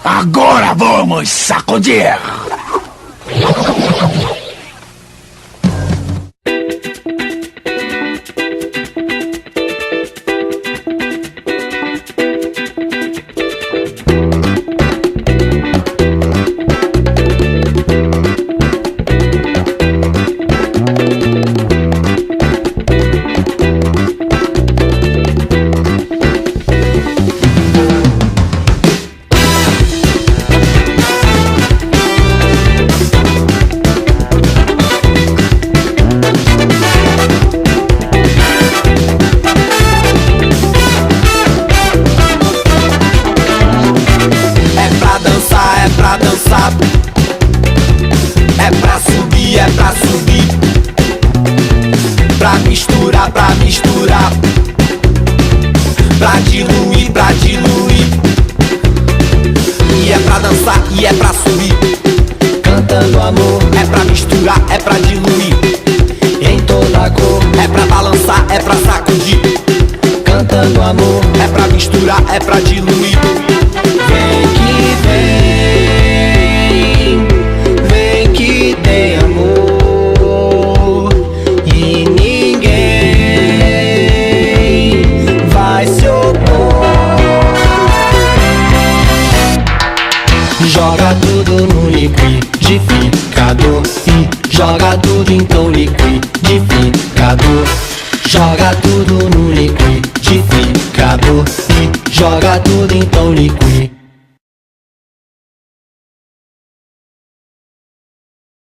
Agora vamos sacudir! É pra diluir. Vem que tem amor e ninguém vai se opor. Joga tudo no liquidificador e joga tudo então liquidificador. Joga tudo no liquidificador e joga tudo então liquidificador.